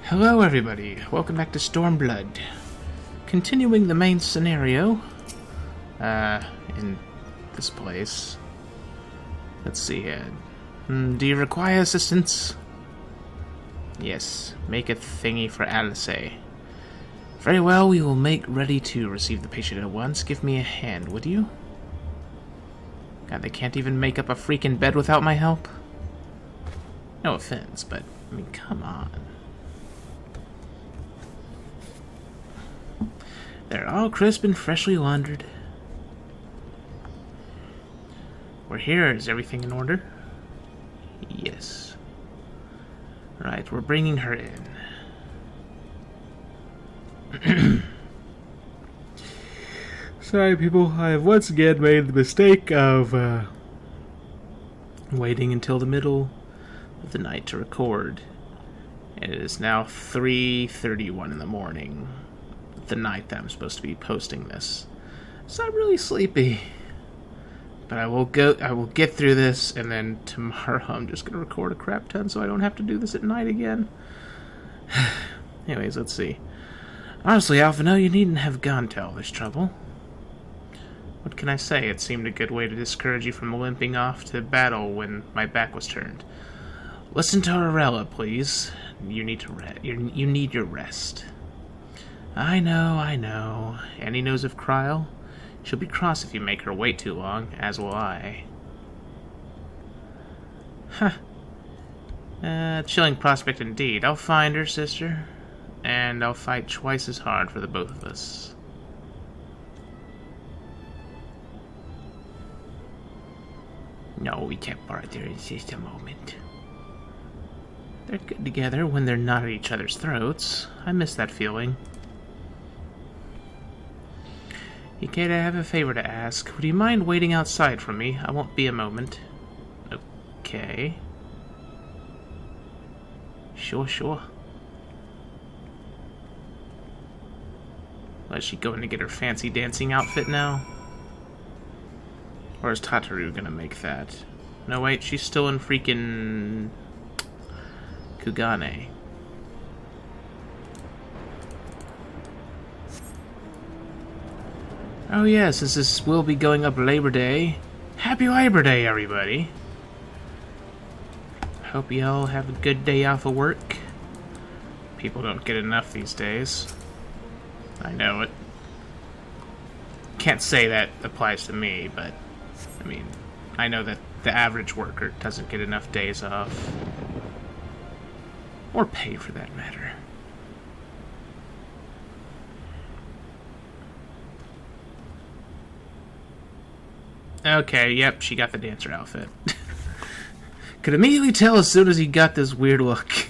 Hello everybody, welcome back to Stormblood. Continuing the main scenario, in this place. Let's see here. Do you require assistance? Yes, make a thingy for Alice. Very well, we will make ready to receive the patient at once. Give me a hand, would you? God, they can't even make up a freaking bed without my help? No offense, but, I mean, come on. They're all crisp and freshly laundered. We're here. Is everything in order? Yes. Right, we're bringing her in. Sorry, people. I have once again made the mistake of waiting until the middle of the night to record. And it is now 3:31 in the morning. The night that I'm supposed to be posting this. So I'm really sleepy. But I will get through this, and then tomorrow I'm just gonna record a crap ton so I don't have to do this at night again. Anyways, let's see. Honestly, Alpha, no, you needn't have gone to all this trouble. What can I say? It seemed a good way to discourage you from limping off to battle when my back was turned. Listen to Arella, please. You need you need your rest. I know. Annie knows of Kryl. She'll be cross if you make her wait too long, as will I. Huh. Chilling prospect indeed. I'll find her, sister. And I'll fight twice as hard for the both of us. No, we can't part there in just a moment. They're good together when they're not at each other's throats. I miss that feeling. Ikeda, I have a favor to ask. Would you mind waiting outside for me? I won't be a moment. Okay. Sure. Is she going to get her fancy dancing outfit now? Or is Tataru gonna make that? No, wait, she's still in freaking Kugane. Oh yeah, since this will be going up Labor Day. Happy Labor Day, everybody! Hope you all have a good day off of work. People don't get enough these days. I know it. Can't say that applies to me, but I mean, I know that the average worker doesn't get enough days off. Or pay, for that matter. Okay, yep, she got the dancer outfit. Could immediately tell as soon as he got this weird look.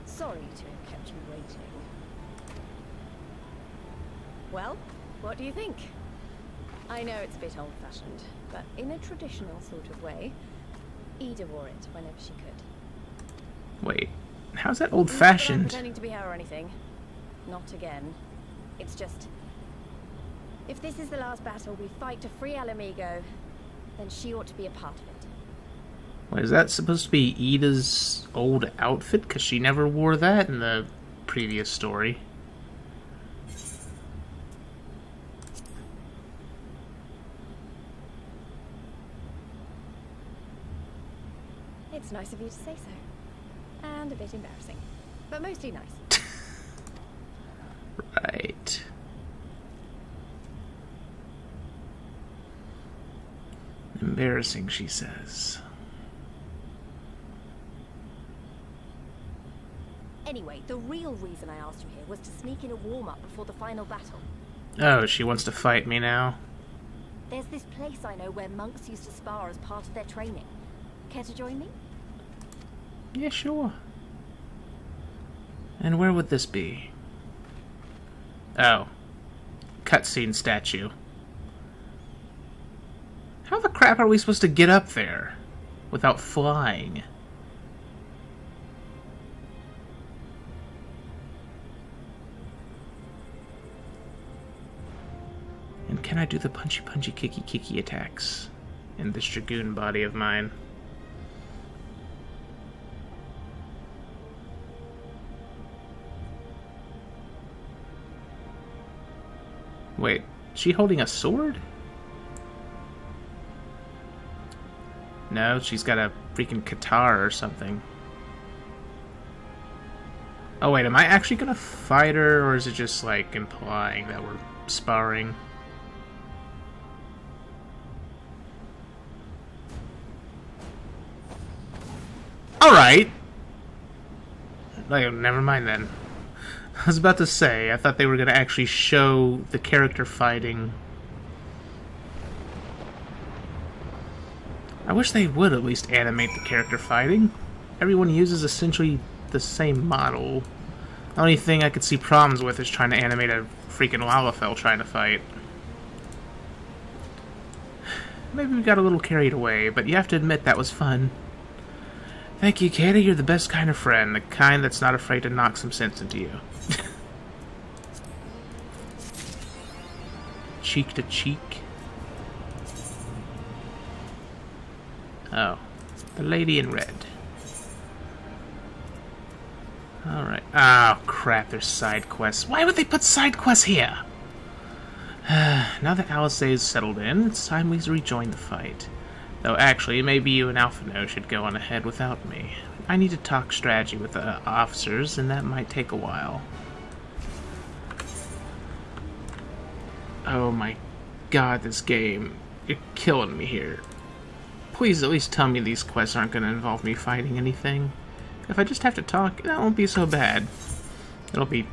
Sorry to have kept you waiting. Well, what do you think? I know it's a bit old-fashioned, but in a traditional sort of way, Ida wore it whenever she could. Wait, how's that old-fashioned? Not pretending to be her or anything. Not again. It's just, if this is the last battle we fight to free Alamigo, then she ought to be a part of it. Wait, is that supposed to be Ida's old outfit? Because she never wore that in the previous story. It's nice of you to say so. And a bit embarrassing. But mostly nice. Right. Embarrassing, she says. Anyway, the real reason I asked you here was to sneak in a warm-up before the final battle. Oh, she wants to fight me now? There's this place I know where monks used to spar as part of their training. Care to join me? Yeah, sure. And where would this be? Oh. Cutscene statue. How the crap are we supposed to get up there without flying? And can I do the punchy kicky attacks? in this dragoon body of mine. Wait, she holding a sword? No, she's got a freaking guitar or something. Oh wait, am I actually gonna fight her, or is it just like implying that we're sparring? Alright! Like, never mind then. I was about to say, I thought they were gonna actually show the character fighting. I wish they would at least animate the character fighting. Everyone uses essentially the same model. The only thing I could see problems with is trying to animate a freaking Lalafell trying to fight. Maybe we got a little carried away, but you have to admit that was fun. Thank you, Katie. You're the best kind of friend. The kind that's not afraid to knock some sense into you. Cheek to cheek. Oh. The lady in red. Alright. Oh, crap. There's side quests. Why would they put side quests here? Now that Alice is settled in, it's time we rejoin the fight. Though actually, maybe you and Alphino should go on ahead without me. I need to talk strategy with the officers, and that might take a while. Oh my god, this game. You're killing me here. Please at least tell me these quests aren't going to involve me fighting anything. If I just have to talk, that won't be so bad. It'll be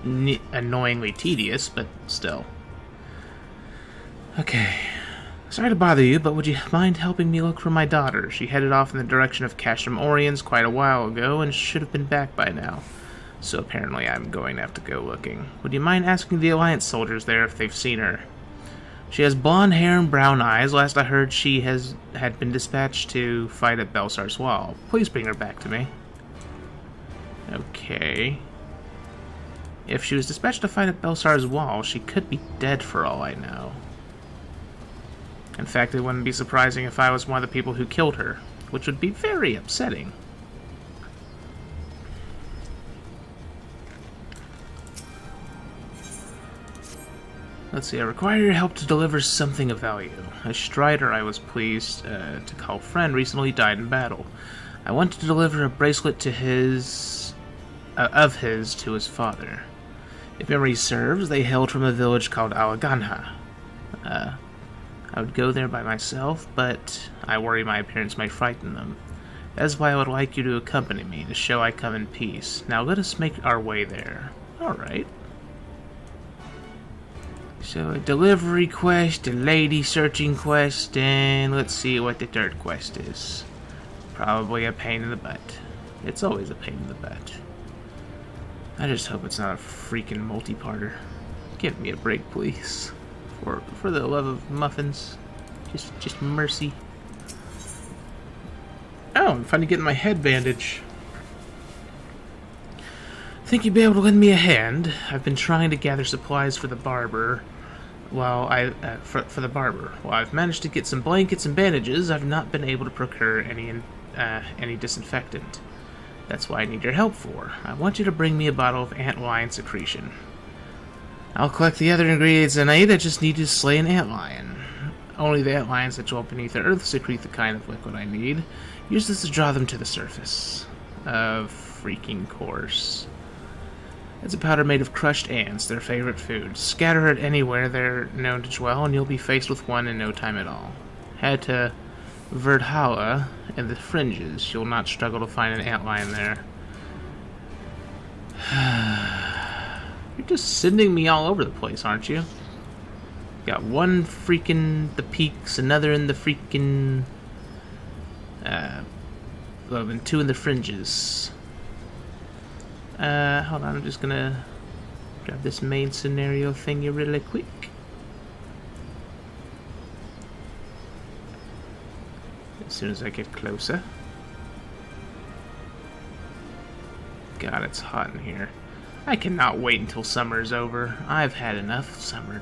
annoyingly tedious, but still. Okay. Sorry to bother you, but would you mind helping me look for my daughter? She headed off in the direction of Castrum Oriens quite a while ago and should have been back by now. So apparently I'm going to have to go looking. Would you mind asking the Alliance soldiers there if they've seen her? She has blonde hair and brown eyes. Last I heard, she had been dispatched to fight at Belsar's Wall. Please bring her back to me. Okay. If she was dispatched to fight at Belsar's Wall, she could be dead for all I know. In fact, it wouldn't be surprising if I was one of the people who killed her, which would be very upsetting. Let's see, I require your help to deliver something of value. A strider I was pleased to call friend recently died in battle. I want to deliver a bracelet to his to his father. If memory serves, they hailed from a village called Alaganha. I would go there by myself, but I worry my appearance might frighten them. That's why I would like you to accompany me, to show I come in peace. Now let us make our way there. Alright. So a delivery quest, a lady searching quest, and let's see what the third quest is. Probably a pain in the butt. It's always a pain in the butt. I just hope it's not a freaking multi-parter. Give me a break, please. For the love of muffins. Just mercy. Oh, I'm finally getting my head bandage. Think you'd be able to lend me a hand? I've been trying to gather supplies for the barber. While I've managed to get some blankets and bandages, I've not been able to procure any disinfectant. That's why I need your help for. I want you to bring me a bottle of antlion secretion. I'll collect the other ingredients I need. I just need to slay an antlion. Only the antlions that dwell beneath the earth secrete the kind of liquid I need. Use this to draw them to the surface. Of freaking course. It's a powder made of crushed ants, their favorite food. Scatter it anywhere they're known to dwell, and you'll be faced with one in no time at all. Head to Verdhalla in the fringes. You'll not struggle to find an antlion there. You're just sending me all over the place, aren't you? Got one freaking the peaks, another in the freaking and two in the fringes. Hold on, I'm just gonna grab this main scenario thingy really quick. As soon as I get closer. God, it's hot in here. I cannot wait until summer is over. I've had enough of summer.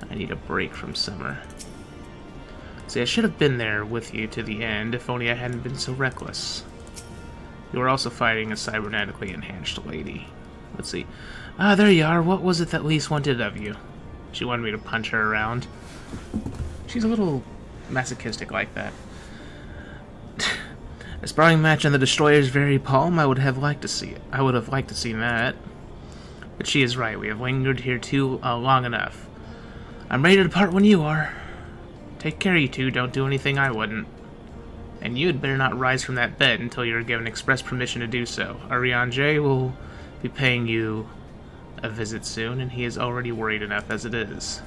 I need a break from summer. See, I should have been there with you to the end, if only I hadn't been so reckless. You were also fighting a cybernetically enhanced lady. Let's see. Ah, there you are. What was it that Lise wanted of you? She wanted me to punch her around. She's a little masochistic like that. A sparring match on the Destroyer's very palm, I would have liked to see it. I would have liked to see that. But she is right. We have lingered here too long enough. I'm ready to depart when you are. Take care, you two. Don't do anything I wouldn't. And you had better not rise from that bed until you are given express permission to do so. Ariane J will be paying you a visit soon, and he is already worried enough as it is.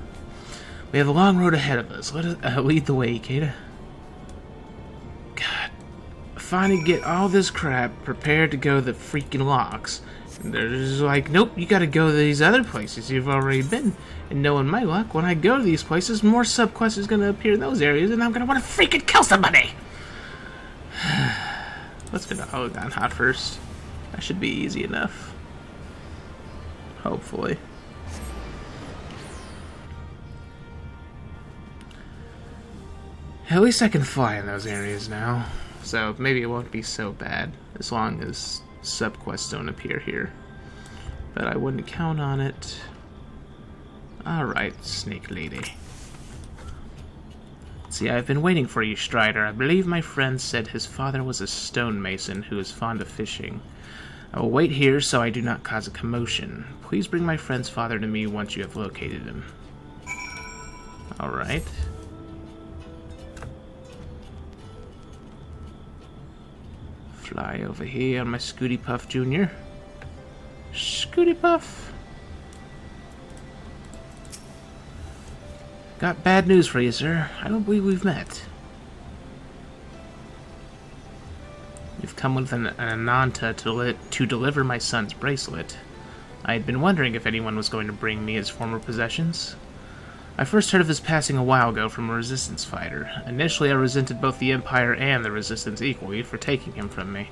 We have a long road ahead of us. Let us lead the way, Ikeda. God. Finally get all this crap prepared to go to the freaking Lochs. And they're just like, nope, you gotta go to these other places you've already been. And knowing my luck, when I go to these places, more subquests is gonna appear in those areas, and I'm gonna want to freaking kill somebody! Let's go to Hologon Hot first. That should be easy enough. Hopefully. At least I can fly in those areas now. So maybe it won't be so bad, as long as subquests don't appear here. But I wouldn't count on it. Alright, Snake Lady. See, I've been waiting for you, Strider. I believe my friend said his father was a stonemason who is fond of fishing. I will wait here so I do not cause a commotion. Please bring my friend's father to me once you have located him. Alright. Fly over here on my Scooty Puff Jr. Scooty Puff. Got bad news for you, sir. I don't believe we've met. You've come with an Ananta to deliver my son's bracelet. I had been wondering if anyone was going to bring me his former possessions. I first heard of his passing a while ago from a resistance fighter. Initially, I resented both the Empire and the Resistance equally for taking him from me.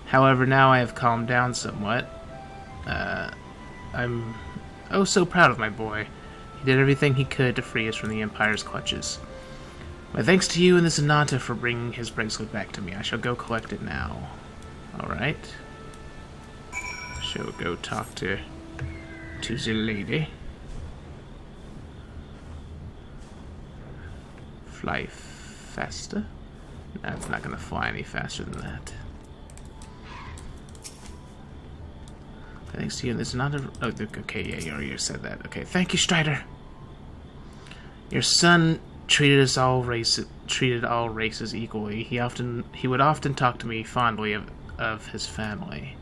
However, now I have calmed down somewhat. I'm oh so proud of my boy. He did everything he could to free us from the Empire's clutches. My thanks to you and this Ananta for bringing his bracelet back to me. I shall go collect it now. Alright. Shall go talk to the lady. Fly faster? No, it's not going to fly any faster than that. Thanks to you and this Ananta... Oh, okay, yeah, you already said that. Okay, thank you, Strider. Your son treated all races equally. He would often talk to me fondly of his family.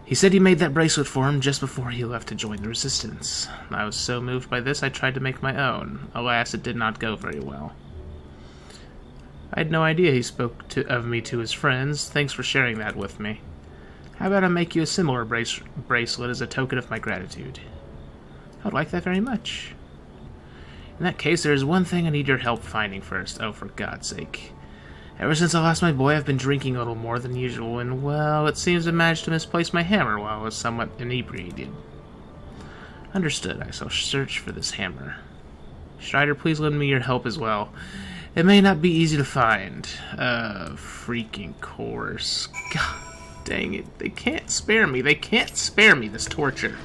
He said he made that bracelet for him just before he left to join the Resistance. I was so moved by this I tried to make my own. Alas, it did not go very well. I had no idea he spoke of me to his friends. Thanks for sharing that with me. How about I make you a similar bracelet as a token of my gratitude? I would like that very much. In that case, there is one thing I need your help finding first. Oh, for God's sake. Ever since I lost my boy, I've been drinking a little more than usual, and, well, it seems I managed to misplace my hammer while I was somewhat inebriated. Understood. I shall search for this hammer. Strider, please lend me your help as well. It may not be easy to find. Freaking course. God dang it. They can't spare me. They can't spare me this torture.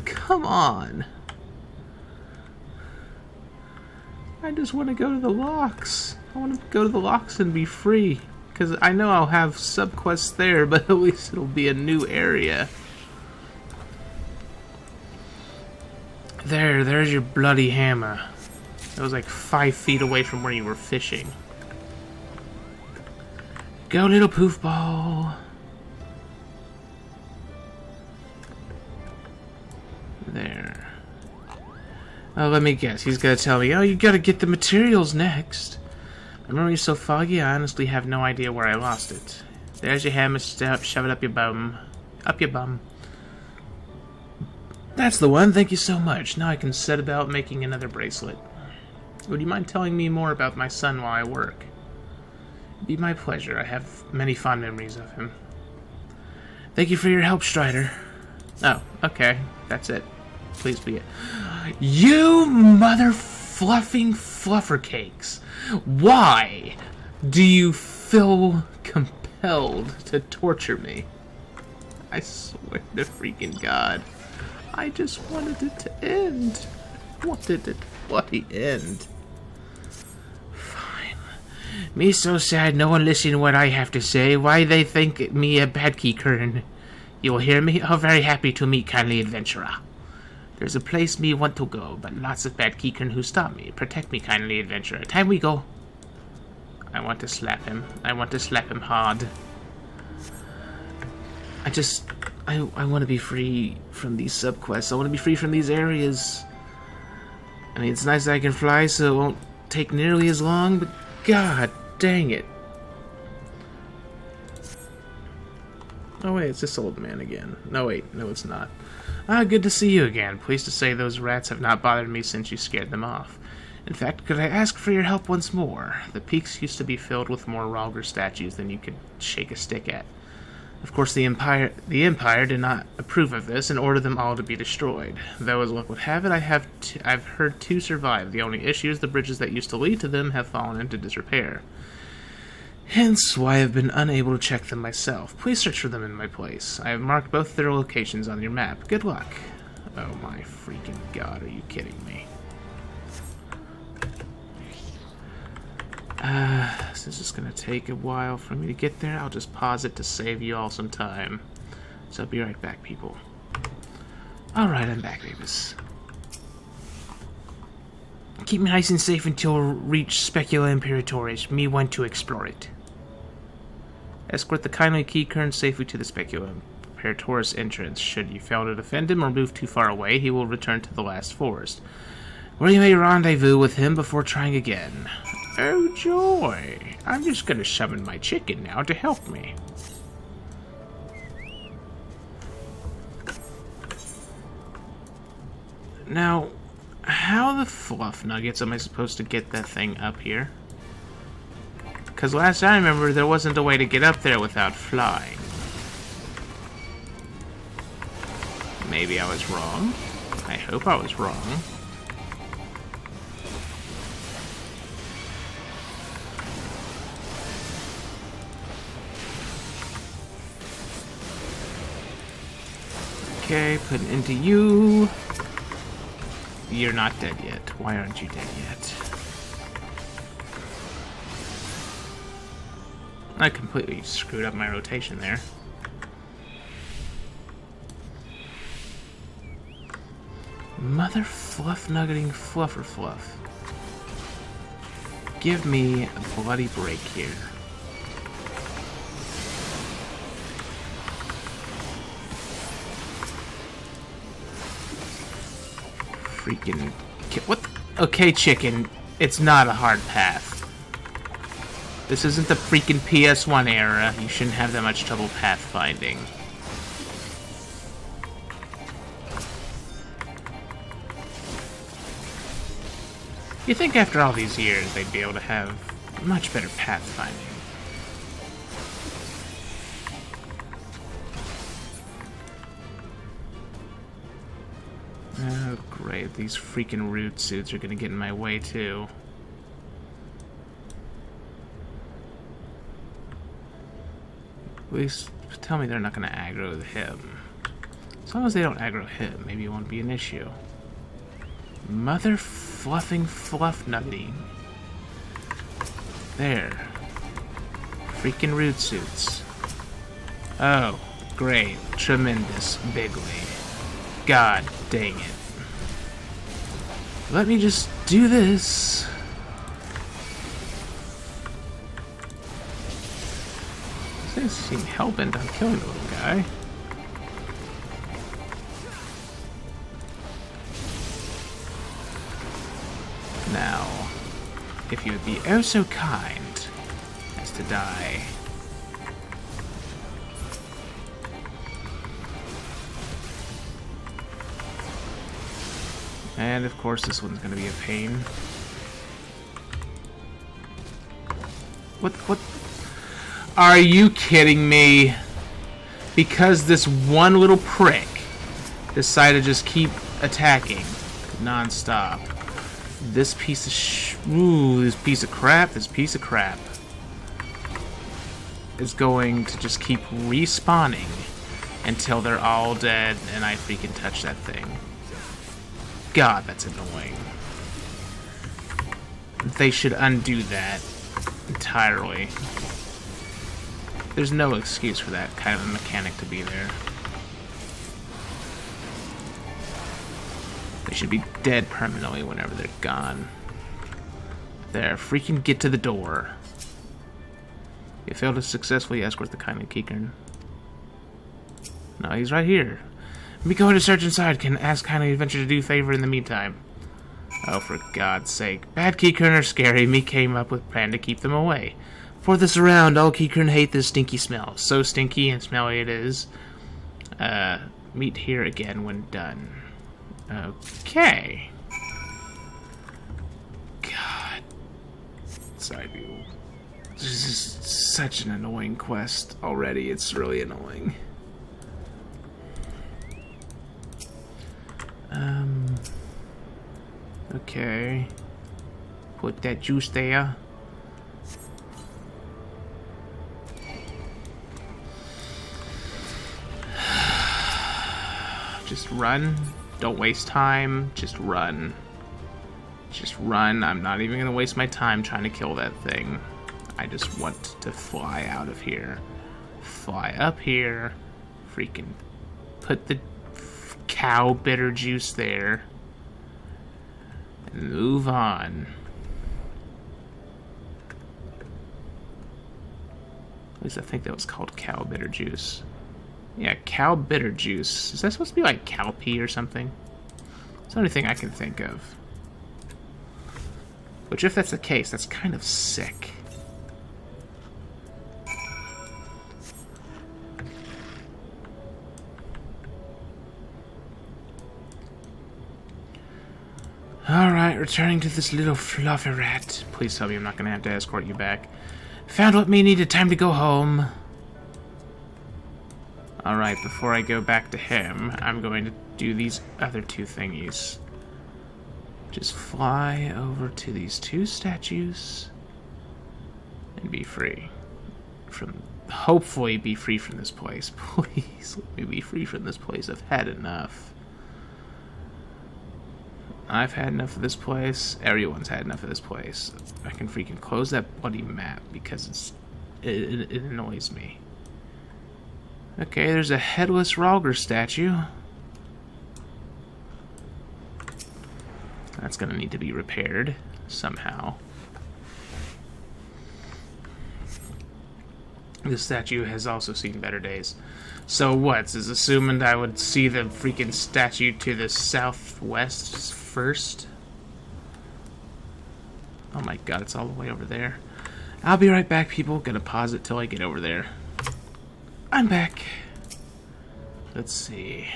Come on. I just want to go to the Lochs. I want to go to the Lochs and be free. Because I know I'll have subquests there, but at least it'll be a new area. There's your bloody hammer. That was like 5 feet away from where you were fishing. Go, little poof ball. There. Oh, let me guess. He's gonna tell me, oh, you gotta get the materials next. My memory's so foggy, I honestly have no idea where I lost it. There's your hammer, shove it up your bum. Up your bum. That's the one, thank you so much. Now I can set about making another bracelet. Would you mind telling me more about my son while I work? It'd be my pleasure. I have many fond memories of him. Thank you for your help, Strider. Oh, okay. That's it. Please be it. You fluffing fluffer cakes, why do you feel compelled to torture me? I swear to freaking God. I just wanted it to end. Wanted it to bloody end. Fine. Me so sad no one listen what I have to say. Why they think me a bad keycurn. You will hear me? Oh, very happy to meet kindly adventurer. There's a place me want to go, but lots of bad keycurn who stop me. Protect me, kindly adventurer. Time we go. I want to slap him. I want to slap him hard. I want to be free from these subquests. I want to be free from these areas. I mean, it's nice that I can fly, so it won't take nearly as long, but god dang it. Oh wait, it's this old man again. No wait, no it's not. Ah, good to see you again. Pleased to say those rats have not bothered me since you scared them off. In fact, could I ask for your help once more? The peaks used to be filled with more Ralgr statues than you could shake a stick at. Of course, the Empire did not approve of this and ordered them all to be destroyed. Though, as luck would have it, I've heard 2 survive. The only issue is the bridges that used to lead to them have fallen into disrepair. Hence why I've been unable to check them myself. Please search for them in my place. I have marked both their locations on your map. Good luck. Oh my freaking god, are you kidding me? Since it's gonna take a while for me to get there, I'll just pause it to save you all some time. So I'll be right back, people. Alright, I'm back, babies. Keep me nice and safe until we reach Specula Imperatoris. Me want to explore it. Escort the kindly keycurn safely to the Specula Imperatoris entrance. Should you fail to defend him or move too far away, he will return to the last forest, where you may rendezvous with him before trying again. Oh joy! I'm just gonna summon my chicken now to help me. Now, how the fluff nuggets am I supposed to get that thing up here? Because last I remember, there wasn't a way to get up there without flying. Maybe I was wrong. I hope I was wrong. Okay, put it into you. You're not dead yet. Why aren't you dead yet? I completely screwed up my rotation there. Mother fluff nuggeting fluffer fluff. Give me a bloody break here. Freaking... What? Okay, chicken. It's not a hard path. This isn't the freaking PS1 era. You shouldn't have that much trouble pathfinding. You think after all these years they'd be able to have much better pathfinding. Oh, great. These freaking root suits are gonna get in my way, too. At least tell me they're not gonna aggro him. As long as they don't aggro him, maybe it won't be an issue. Mother fluffing fluff nutty. There. Freaking root suits. Oh, great. Tremendous. Bigly. God dang it. Let me just do this. These things seem hellbent on killing the little guy. Now, if you would be oh so kind as to die. And of course this one's gonna be a pain. What? Are you kidding me? Because this one little prick decided to just keep attacking non-stop. This piece of this piece of crap is going to just keep respawning until they're all dead and I freaking touch that thing. God, that's annoying. They should undo that entirely. There's no excuse for that kind of a mechanic to be there. They should be dead permanently whenever they're gone. There, freaking get to the door. You failed to successfully escort the kindly Keekern. No, he's right here. Be going to search inside. Can ask kindly adventure to do a favor in the meantime. Oh, for God's sake. Bad Keekern are scary. Me came up with a plan to keep them away. For this around, all Keekern hate this stinky smell. So stinky and smelly it is. Meet here again when done. Okay. God. Sorry, people. This is such an annoying quest already. It's really annoying. Okay. Put that juice there. Just run. Don't waste time. Just run. Just run. I'm not even gonna waste my time trying to kill that thing. I just want to fly out of here. Fly up here. Freaking put the cow bitter juice there. And move on. At least I think that was called cow bitter juice. Yeah, cow bitter juice. Is that supposed to be like cow pee or something? It's the only thing I can think of. Which, if that's the case, that's kind of sick. Alright, returning to this little fluffy rat. Please tell me I'm not going to have to escort you back. Found what me needed, time to go home. Alright, before I go back to him, I'm going to do these other two thingies. Just fly over to these two statues and be free. Hopefully be free from this place. Please let me be free from this place. I've had enough. I've had enough of this place. Everyone's had enough of this place. I can freaking close that bloody map because it annoys me. Okay, there's a headless Rhalgr statue. That's gonna need to be repaired somehow. This statue has also seen better days. So what? Is assuming I would see the freaking statue to the southwest first? Oh my god, it's all the way over there. I'll be right back, people. Gonna pause it till I get over there. I'm back. Let's see.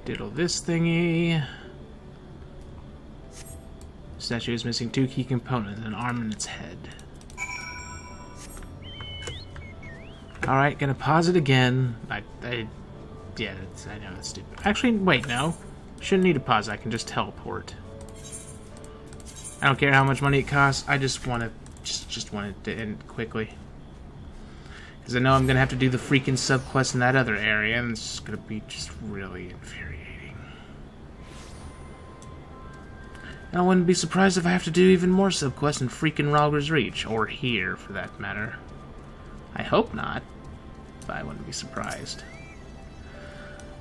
Diddle this thingy. Statue is missing two key components, an arm and its head. Alright, gonna pause it again. Yeah, I know that's stupid. Actually, wait, no. Shouldn't need to pause, I can just teleport. I don't care how much money it costs, I just want it to end quickly. Because I know I'm gonna have to do the freaking subquest in that other area, and it's gonna be just really infuriating. And I wouldn't be surprised if I have to do even more subquests in freaking Rhalgr's Reach, or here, for that matter. I hope not, but I wouldn't be surprised.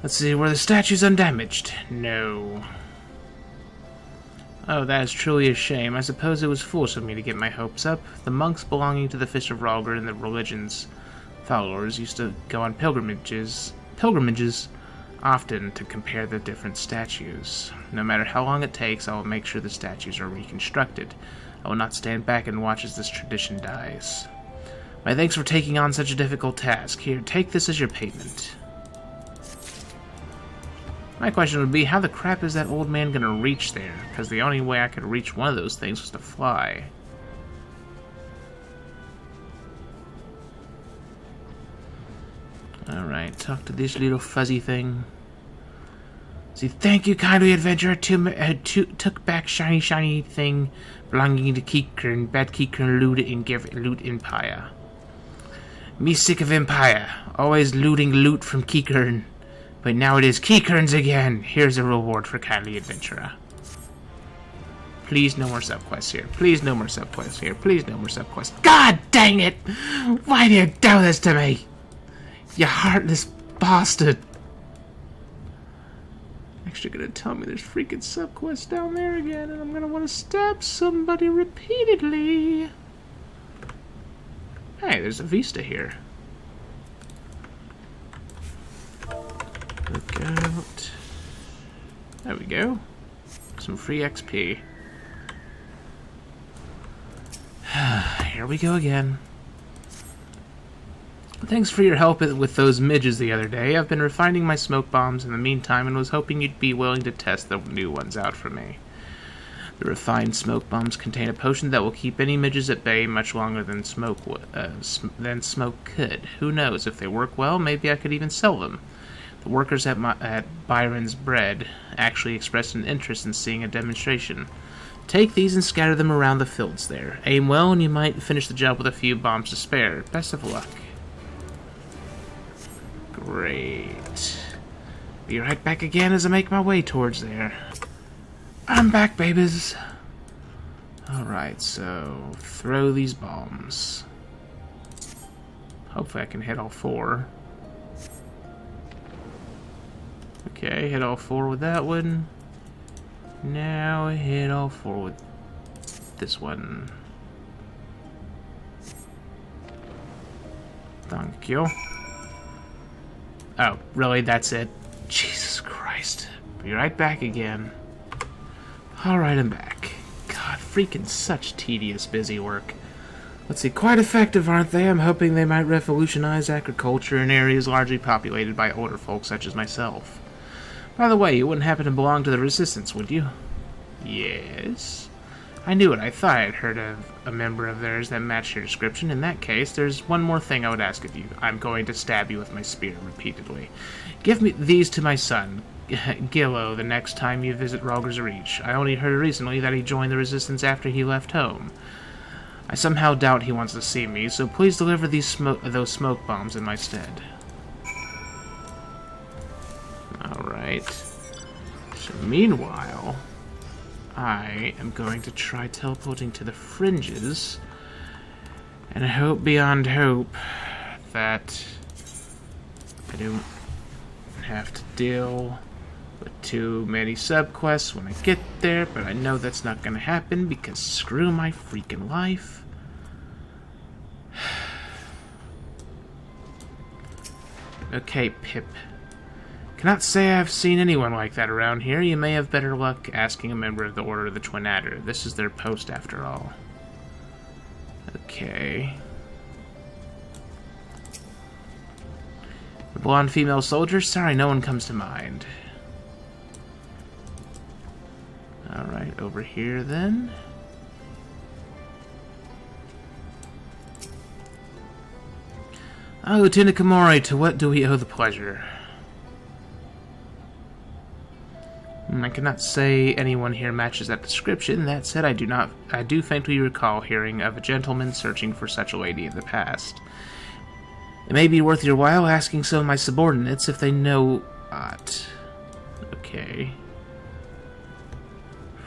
Let's see, were the statues undamaged? No. Oh, that is truly a shame. I suppose it was foolish of me to get my hopes up. The monks belonging to the Fish of Rhalgr and the religion's followers used to go on pilgrimages often to compare the different statues. No matter how long it takes, I will make sure the statues are reconstructed. I will not stand back and watch as this tradition dies. My thanks for taking on such a difficult task. Here, take this as your payment. My question would be, how the crap is that old man gonna reach there? Because the only way I could reach one of those things was to fly. Alright, talk to this little fuzzy thing. See, thank you kindly, adventurer, took back shiny thing belonging to Keekern, bad Keekern loot empire. Me sick of empire, always looting loot from Keekern. But now it is Keekern's again. Here's a reward for kindly adventurer. Please no more subquests here. Please no more subquests here. Please no more subquests. God dang it! Why do you do this to me? You heartless bastard. Actually gonna tell me there's freaking subquests down there again, and I'm gonna want to stab somebody repeatedly. Hey, there's a Vista here. Look out. There we go. Some free XP. Here we go again. Thanks for your help with those midges the other day. I've been refining my smoke bombs in the meantime and was hoping you'd be willing to test the new ones out for me. The refined smoke bombs contain a potion that will keep any midges at bay much longer than smoke could. Who knows, if they work well, maybe I could even sell them. The workers at Byron's Bread actually expressed an interest in seeing a demonstration. Take these and scatter them around the fields there. Aim well and you might finish the job with a few bombs to spare. Best of luck. Great. Be right back again as I make my way towards there. I'm back, babies. Alright, so throw these bombs. Hopefully I can hit all 4. Okay, hit all 4 with that one. Now hit all 4 with this one. Thank you. Oh, really? That's it? Jesus Christ. Be right back again. Alright, I'm back. God, freaking such tedious busy work. Let's see, quite effective, aren't they? I'm hoping they might revolutionize agriculture in areas largely populated by older folk such as myself. By the way, you wouldn't happen to belong to the Resistance, would you? Yes. I knew it. I thought I'd heard of a member of theirs that matched your description. In that case, there's one more thing I would ask of you. I'm going to stab you with my spear repeatedly. Give me these to my son, Gillo, the next time you visit Rogers Reach. I only heard recently that he joined the Resistance after he left home. I somehow doubt he wants to see me, so please deliver those smoke bombs in my stead. Alright. So meanwhile, I am going to try teleporting to the fringes, and I hope beyond hope that I don't have to deal with too many subquests when I get there, but I know that's not going to happen because screw my freaking life. Okay, Pip. Cannot say I've seen anyone like that around here. You may have better luck asking a member of the Order of the Twin Adder. This is their post, after all. Okay. The blonde female soldier? Sorry, no one comes to mind. Alright, over here then. Oh, Lieutenant Komori, to what do we owe the pleasure? I cannot say anyone here matches that description. That said, I do faintly recall hearing of a gentleman searching for such a lady in the past. It may be worth your while asking some of my subordinates if they know aught. Okay.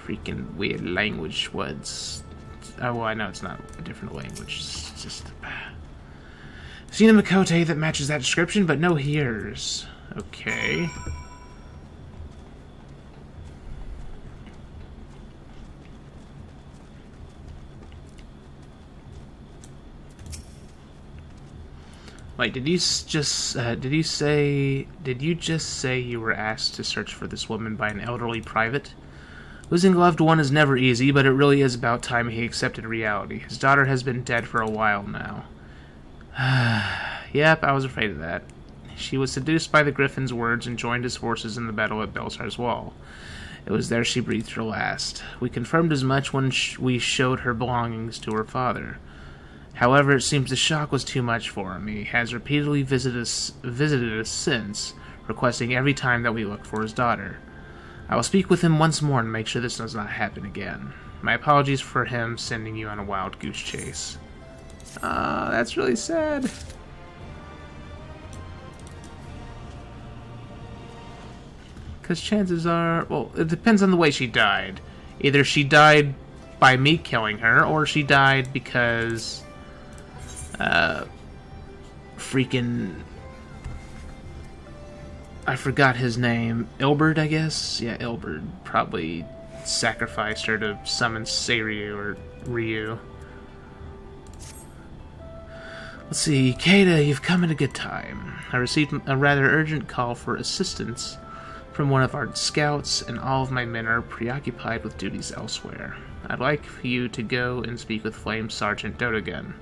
Freaking weird language words. Oh, well, I know it's not a different language. It's just... seen a Makote that matches that description, but no hears. Okay. Wait, did you just say you were asked to search for this woman by an elderly private? Losing a loved one is never easy, but it really is about time he accepted reality. His daughter has been dead for a while now. Yep, I was afraid of that. She was seduced by the Griffin's words and joined his forces in the battle at Belsar's Wall. It was there she breathed her last. We confirmed as much when we showed her belongings to her father. However, it seems the shock was too much for him. He has repeatedly visited us since, requesting every time that we look for his daughter. I will speak with him once more and make sure this does not happen again. My apologies for him sending you on a wild goose chase. That's really sad. Because chances are, well, it depends on the way she died. Either she died by me killing her, or she died because, freaking, I forgot his name. Ilberd, I guess? Yeah, Ilberd probably sacrificed her to summon Seiryu or Ryu. Let's see, Keita, you've come at a good time. I received a rather urgent call for assistance from one of our scouts, and all of my men are preoccupied with duties elsewhere. I'd like for you to go and speak with Flame Sergeant Dodogun.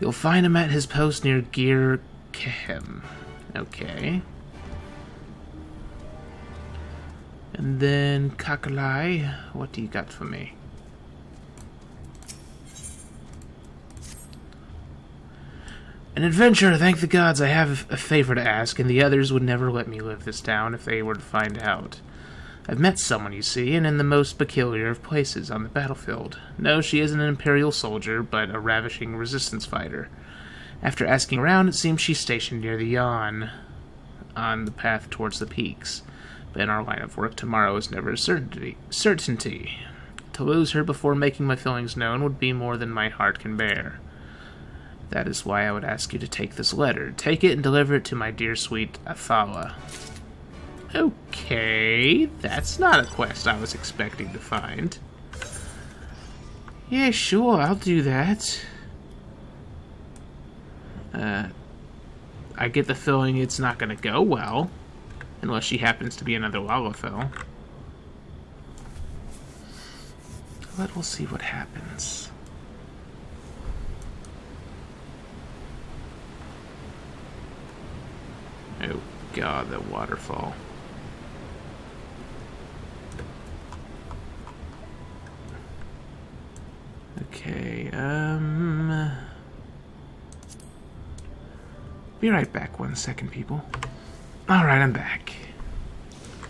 You'll find him at his post near Gir Kehem. Okay. And then, Kakalai, what do you got for me? An adventure, thank the gods. I have a favor to ask, and the others would never let me live this down if they were to find out. I've met someone, you see, and in the most peculiar of places, on the battlefield. No, she isn't an Imperial soldier, but a ravishing resistance fighter. After asking around, it seems she's stationed near the Yawn, on the path towards the peaks. But in our line of work, tomorrow is never a certainty. To lose her before making my feelings known would be more than my heart can bear. That is why I would ask you to take this letter. Take it and deliver it to my dear sweet Athala. Okay, that's not a quest I was expecting to find. Yeah, sure, I'll do that. I get the feeling it's not going to go well, unless she happens to be another Lalafell. But we'll see what happens. Oh god, that waterfall. Okay, be right back 1 second, people. Alright, I'm back.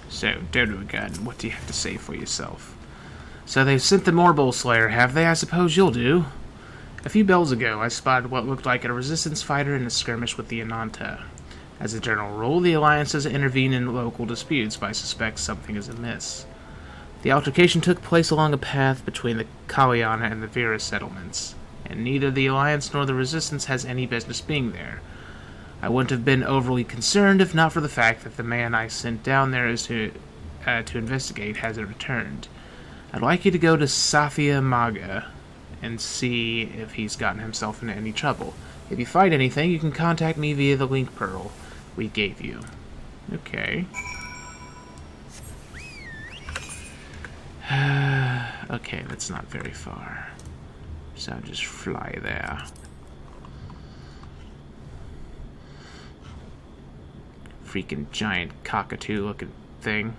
So, Dodogun, what do you have to say for yourself? So they've sent the Morbull Slayer, have they? I suppose you'll do. A few bells ago, I spotted what looked like a resistance fighter in a skirmish with the Ananta. As a general rule, the Alliance doesn't intervene in local disputes, but I suspect something is amiss. The altercation took place along a path between the Kalyana and the Vera settlements, and neither the Alliance nor the Resistance has any business being there. I wouldn't have been overly concerned if not for the fact that the man I sent down there to investigate hasn't returned. I'd like you to go to Safia Maga and see if he's gotten himself into any trouble. If you find anything, you can contact me via the link pearl we gave you. Okay. Okay, that's not very far. So I'll just fly there. Freaking giant cockatoo looking thing.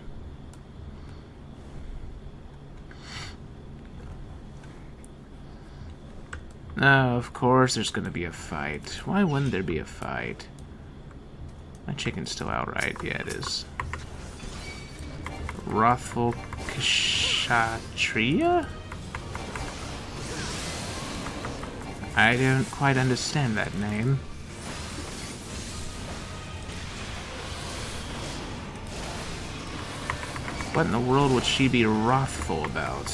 Oh, of course there's gonna be a fight. Why wouldn't there be a fight? My chicken's still out, right? Yeah, it is. Wrathful Kshatriya? I don't quite understand that name. What in the world would she be wrathful about?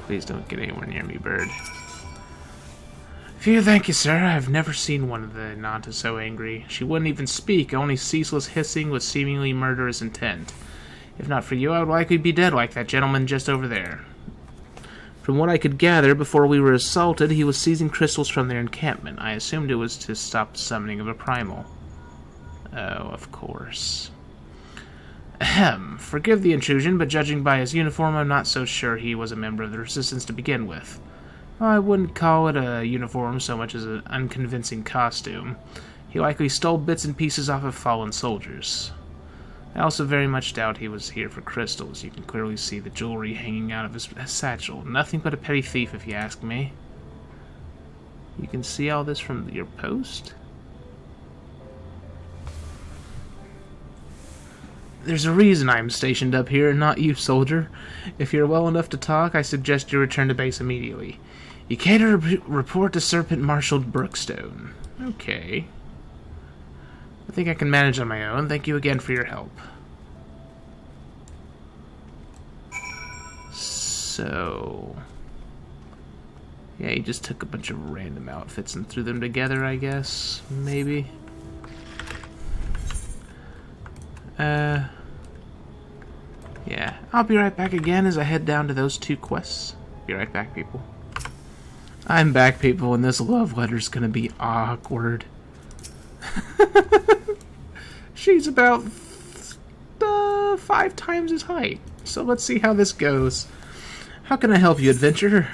Please don't get anywhere near me, bird. Phew, thank you, sir. I've never seen one of the Nanta so angry. She wouldn't even speak, only ceaseless hissing with seemingly murderous intent. If not for you, I would likely be dead like that gentleman just over there. From what I could gather, before we were assaulted, he was seizing crystals from their encampment. I assumed it was to stop the summoning of a primal. Oh, of course. Ahem. Forgive the intrusion, but judging by his uniform, I'm not so sure he was a member of the Resistance to begin with. Well, I wouldn't call it a uniform so much as an unconvincing costume. He likely stole bits and pieces off of fallen soldiers. I also very much doubt he was here for crystals. You can clearly see the jewelry hanging out of his satchel. Nothing but a petty thief, if you ask me. You can see all this from your post? There's a reason I'm stationed up here and not you, soldier. If you're well enough to talk, I suggest you return to base immediately. You can't report to Serpent Marshal Brookstone. Okay. I think I can manage on my own. Thank you again for your help. So... yeah, he just took a bunch of random outfits and threw them together, I guess. Maybe. Yeah. I'll be right back again as I head down to those 2 quests. Be right back, people. I'm back, people, and this love letter's gonna be awkward. She's about 5 times his height. So let's see how this goes. How can I help you, adventurer?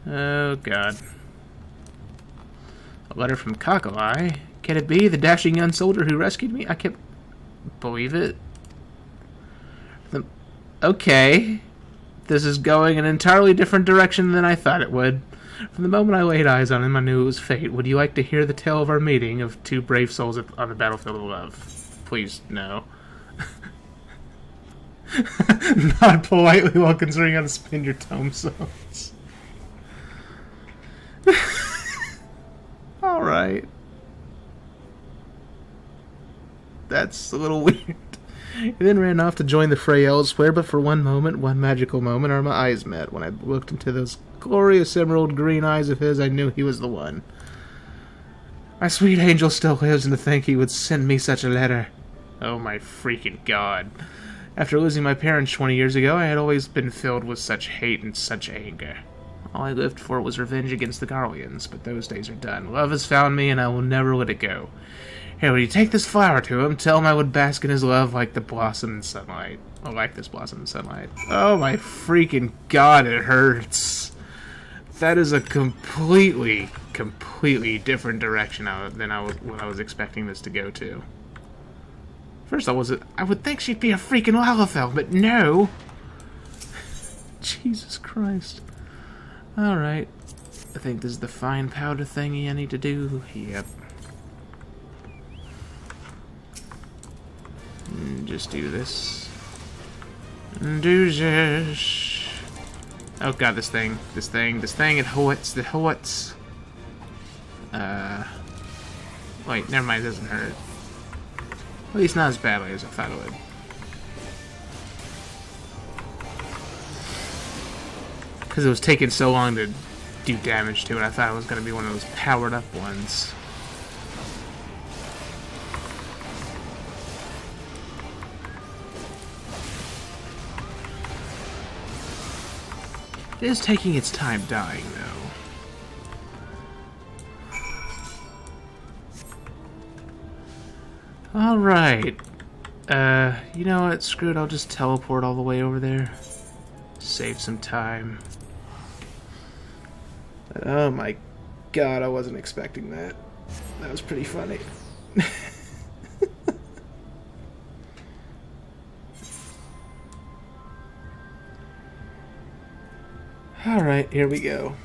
Oh, God. A letter from Cockle-Eye. Can it be the dashing young soldier who rescued me? I can't believe it. Okay. This is going an entirely different direction than I thought it would. From the moment I laid eyes on him, I knew it was fate. Would you like to hear the tale of our meeting of 2 brave souls on the battlefield of love? Please, no. Not politely while considering how to spin your tombstones. Alright. That's a little weird. He then ran off to join the fray elsewhere, but for one magical moment, our eyes met. When I looked into those glorious emerald green eyes of his, I knew he was the one. My sweet angel still lives, and to think he would send me such a letter. Oh my freaking God. After losing my parents 20 years ago, I had always been filled with such hate and such anger. All I lived for was revenge against the Garleans, but those days are done. Love has found me, and I will never let it go. Here, will you take this flower to him? Tell him I would bask in his love like the blossom in sunlight. Oh, like this blossom in sunlight. Oh my freaking God, it hurts. That is a completely different direction than what I was expecting this to go to. First, I would think she'd be a freaking Lalafell, but no. Jesus Christ. Alright. I think this is the fine powder thingy I need to do. Yep. Just do this. Do this. Oh God, this thing, it hurts. Wait, never mind, it doesn't hurt. At least not as badly as I thought it would. Because it was taking so long to do damage to it, I thought it was going to be one of those powered up ones. It is taking its time dying, though. Alright. You know what? Screw it, I'll just teleport all the way over there. Save some time. Oh my God, I wasn't expecting that. That was pretty funny. Alright, here we go.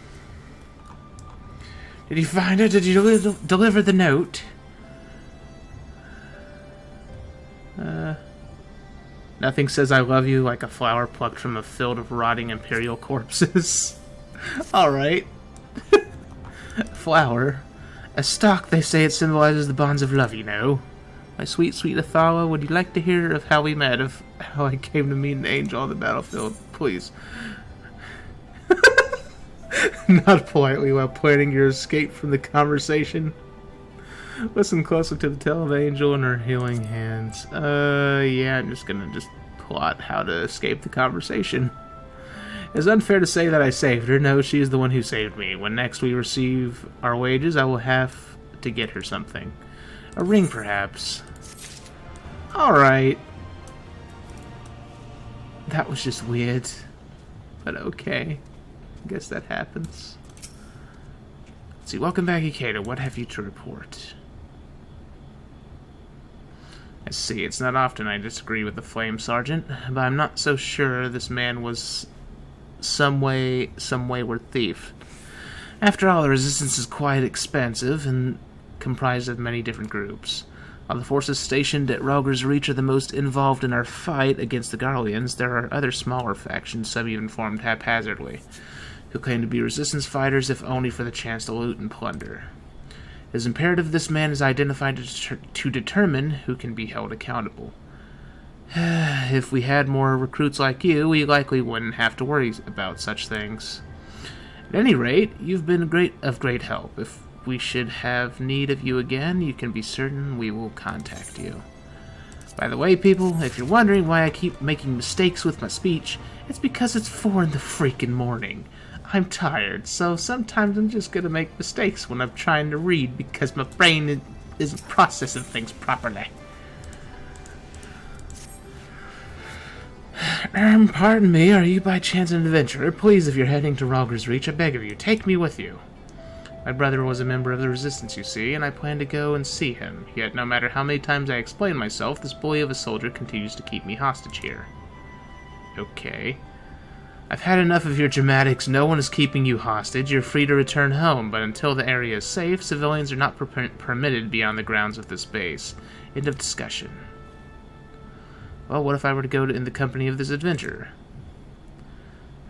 Did you find it? Did you deliver the note? Nothing says I love you like a flower plucked from a field of rotting Imperial corpses. Alright. Flower. A stalk, they say it symbolizes the bonds of love, you know. My sweet, sweet Athala, would you like to hear of how we met, of how I came to meet an angel on the battlefield? Please. Not politely while planning your escape from the conversation. Listen closely to the tale of Angel and her healing hands. Yeah, I'm just gonna plot how to escape the conversation. It's unfair to say that I saved her. No, she is the one who saved me. When next we receive our wages, I will have to get her something. A ring, perhaps. Alright. That was just weird. But okay. I guess that happens. Let's see. Welcome back, Ikeda. What have you to report? I see. It's not often I disagree with the Flame Sergeant, but I'm not so sure this man was some wayward thief. After all, the resistance is quite expansive and comprised of many different groups. While the forces stationed at Rogger's Reach are the most involved in our fight against the Garleans, there are other smaller factions, some even formed haphazardly, who claim to be resistance fighters if only for the chance to loot and plunder. It is imperative this man is identified to determine who can be held accountable. If we had more recruits like you, we likely wouldn't have to worry about such things. At any rate, you've been of great help. If we should have need of you again, you can be certain we will contact you. By the way, people, if you're wondering why I keep making mistakes with my speech, it's because it's 4 in the freaking morning. I'm tired, so sometimes I'm just gonna make mistakes when I'm trying to read because my brain isn't processing things properly. Pardon me, are you by chance an adventurer? Please, if you're heading to Rogger's Reach, I beg of you, take me with you. My brother was a member of the Resistance, you see, and I plan to go and see him. Yet, no matter how many times I explain myself, this bully of a soldier continues to keep me hostage here. Okay. I've had enough of your dramatics. No one is keeping you hostage. You're free to return home, but until the area is safe, civilians are not permitted beyond the grounds of this base. End of discussion. Well, what if I were to go in the company of this adventurer?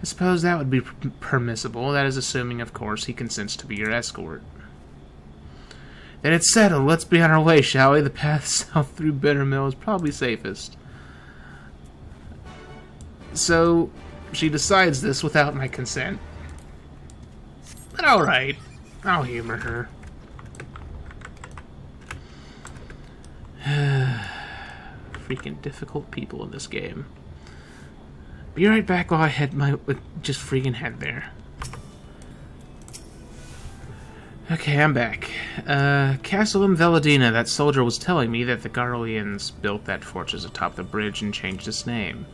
I suppose that would be permissible. That is assuming, of course, he consents to be your escort. Then it's settled. Let's be on our way, shall we? The path south through Bittermill is probably safest. So, she decides this without my consent. But alright, I'll humor her. Freaking difficult people in this game. Be right back while I head just freaking head there. Okay, I'm back. Castle in Veladina. That soldier was telling me that the Garleans built that fortress atop the bridge and changed its name.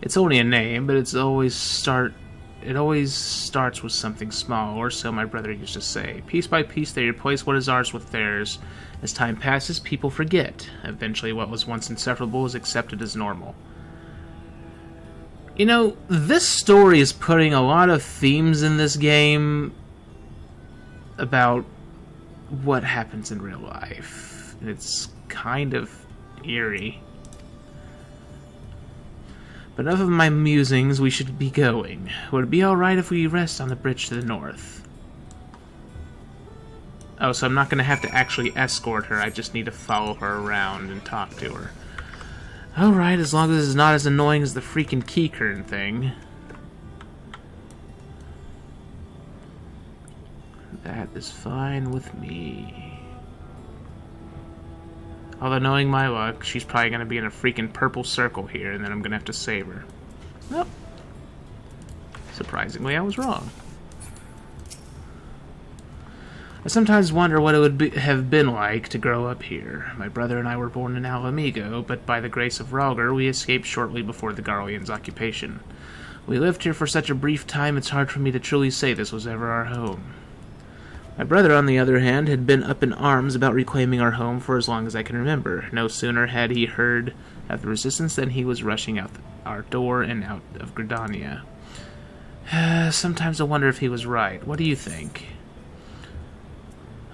It's only a name, but it always starts with something small, or so my brother used to say. Piece by piece, they replace what is ours with theirs. As time passes, people forget. Eventually, what was once inseparable is accepted as normal. You know, this story is putting a lot of themes in this game about what happens in real life. And it's kind of eerie. But enough of my musings, we should be going. Would it be alright if we rest on the bridge to the north? Oh, so I'm not going to have to actually escort her, I just need to follow her around and talk to her. Alright, as long as it's not as annoying as the freaking keycurtain thing. That is fine with me. Although, knowing my luck, she's probably going to be in a freaking purple circle here, and then I'm going to have to save her. Well, surprisingly, I was wrong. I sometimes wonder what it would have been like to grow up here. My brother and I were born in Alamigo, but by the grace of Rogger, we escaped shortly before the Garleans' occupation. We lived here for such a brief time, it's hard for me to truly say this was ever our home. My brother, on the other hand, had been up in arms about reclaiming our home for as long as I can remember. No sooner had he heard of the resistance than he was rushing out our door and out of Gridania. Sometimes I wonder if he was right. What do you think?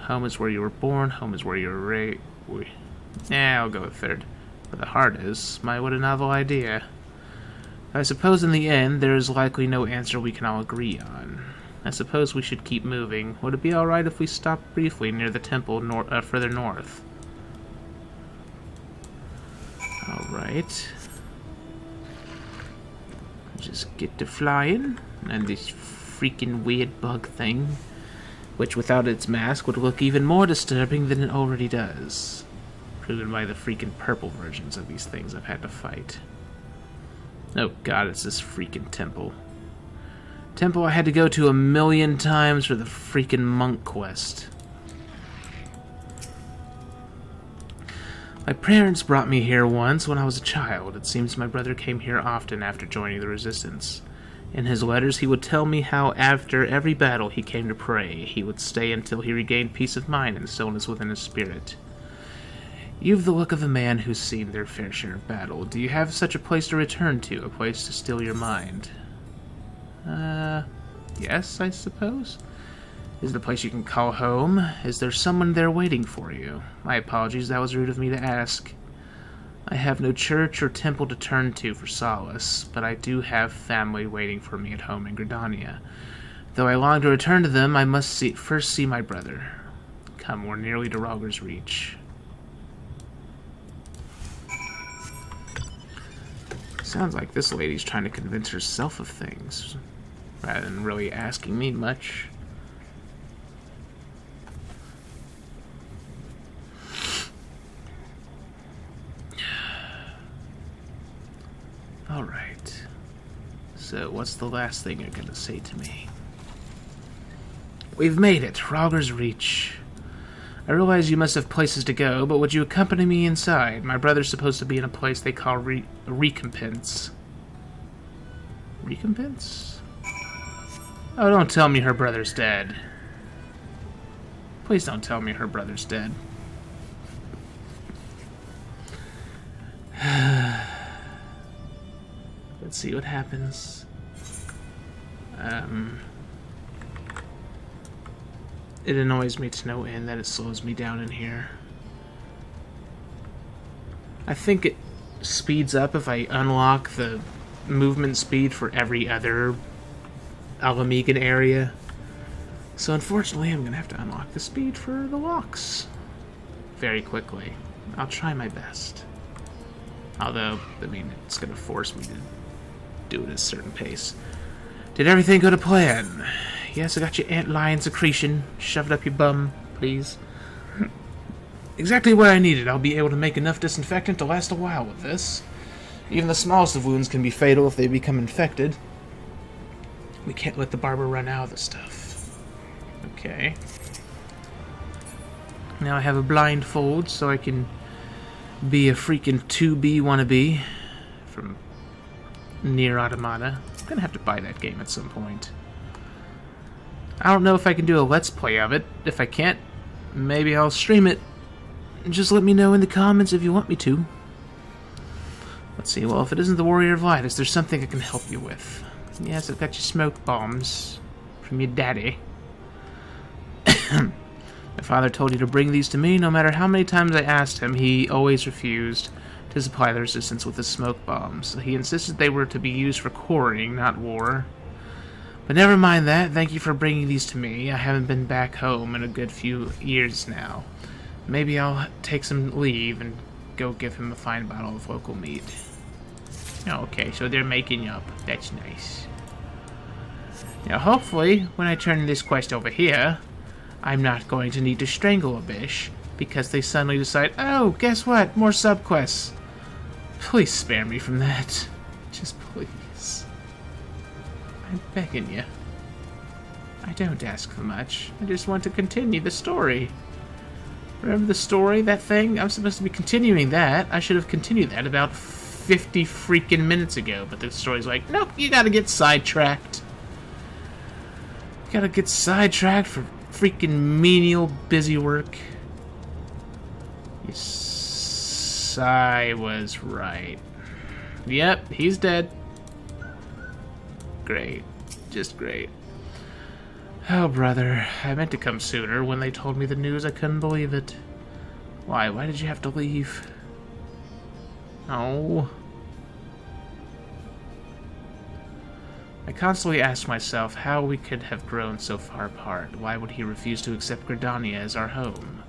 Home is where you were born, home is where you were raised. I'll go with third. But the heart is, what a novel idea. I suppose in the end, there is likely no answer we can all agree on. I suppose we should keep moving. Would it be alright if we stopped briefly near the temple further north? Alright. Just get to flying. And this freaking weird bug thing, which without its mask would look even more disturbing than it already does. Proven by the freaking purple versions of these things I've had to fight. Oh god, it's this freaking temple. Temple I had to go to 1,000,000 times for the freaking monk quest. My parents brought me here once when I was a child. It seems my brother came here often after joining the resistance. In his letters, he would tell me how after every battle he came to pray. He would stay until he regained peace of mind and stillness within his spirit. You've the look of a man who's seen their fair share of battle. Do you have such a place to return to, a place to still your mind? Yes, I suppose. Is the place you can call home? Is there someone there waiting for you? My apologies, that was rude of me to ask. I have no church or temple to turn to for solace, but I do have family waiting for me at home in Gridania. Though I long to return to them, I must first see my brother. Come, we're nearly to Rogger's Reach. Sounds like this lady's trying to convince herself of things, rather than really asking me much. Alright. So, what's the last thing you're gonna say to me? We've made it, Rogger's Reach. I realize you must have places to go, but would you accompany me inside? My brother's supposed to be in a place they call Recompense. Recompense? Oh, don't tell me her brother's dead. Please don't tell me her brother's dead. Let's see what happens. It annoys me to no end that it slows me down in here. I think it speeds up if I unlock the movement speed for every other Alamegan area. So unfortunately, I'm going to have to unlock the speed for the Lochs very quickly. I'll try my best. Although, I mean, it's going to force me to do it at a certain pace. Did everything go to plan? Yes, I got your antlion secretion shoved up your bum, please. Exactly what I needed. I'll be able to make enough disinfectant to last a while with this. Even the smallest of wounds can be fatal if they become infected. We can't let the barber run out of the stuff. Okay. Now I have a blindfold so I can be a freaking 2B wannabe from Nier Automata. I'm gonna have to buy that game at some point. I don't know if I can do a Let's Play of it. If I can't, maybe I'll stream it. Just let me know in the comments if you want me to. Let's see, well, if it isn't the Warrior of Light, is there something I can help you with? Yes, I've got your smoke bombs from your daddy. My father told you to bring these to me. No matter how many times I asked him, he always refused to supply the resistance with the smoke bombs. He insisted they were to be used for quarrying, not war. But never mind that. Thank you for bringing these to me. I haven't been back home in a good few years now. Maybe I'll take some leave and go give him a fine bottle of local meat. Oh, okay, so they're making up. That's nice. Now, hopefully, when I turn this quest over here, I'm not going to need to strangle a bish because they suddenly decide, oh, guess what? More subquests. Please spare me from that. Just please. I'm begging you. I don't ask for much. I just want to continue the story. Remember the story, that thing? I'm supposed to be continuing that. I should have continued that about 50 freaking minutes ago, but the story's like, nope, you gotta get sidetracked. You gotta get sidetracked for freaking menial busywork. Yes, I was right. Yep, he's dead. Great. Just great. Oh, brother. I meant to come sooner. When they told me the news, I couldn't believe it. Why? Why did you have to leave? Oh. I constantly asked myself how we could have grown so far apart. Why would he refuse to accept Gridania as our home?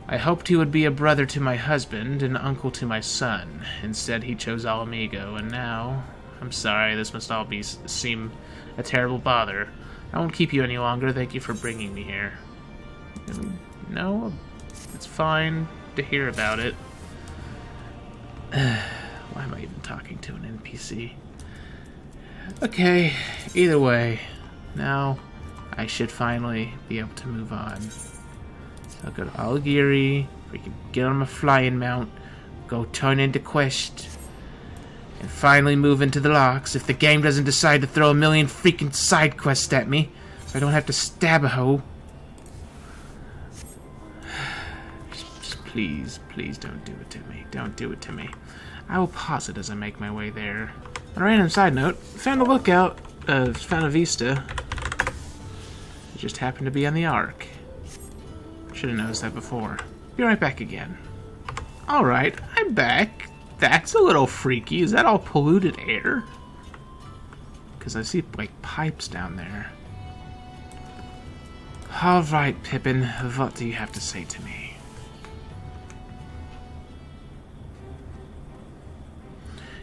I hoped he would be a brother to my husband and uncle to my son. Instead, he chose Alamigo, and now... I'm sorry, this must all seem a terrible bother. I won't keep you any longer. Thank you for bringing me here. No, it's fine to hear about it. Why am I even talking to an NPC? Okay, either way, now I should finally be able to move on. So I'll go to Algiri, we can get on my flying mount, go turn into quest, and finally move into the Lochs if the game doesn't decide to throw a million freaking side quests at me, so I don't have to stab a hoe. Just please, please don't do it to me. Don't do it to me. I will pause it as I make my way there. On a random side note, found a lookout, found a vista. just happened to be on the Ark. Should have noticed that before. Be right back again. Alright, I'm back. That's a little freaky. Is that all polluted air? Because I see, like, pipes down there. Alright, Pippin, what do you have to say to me?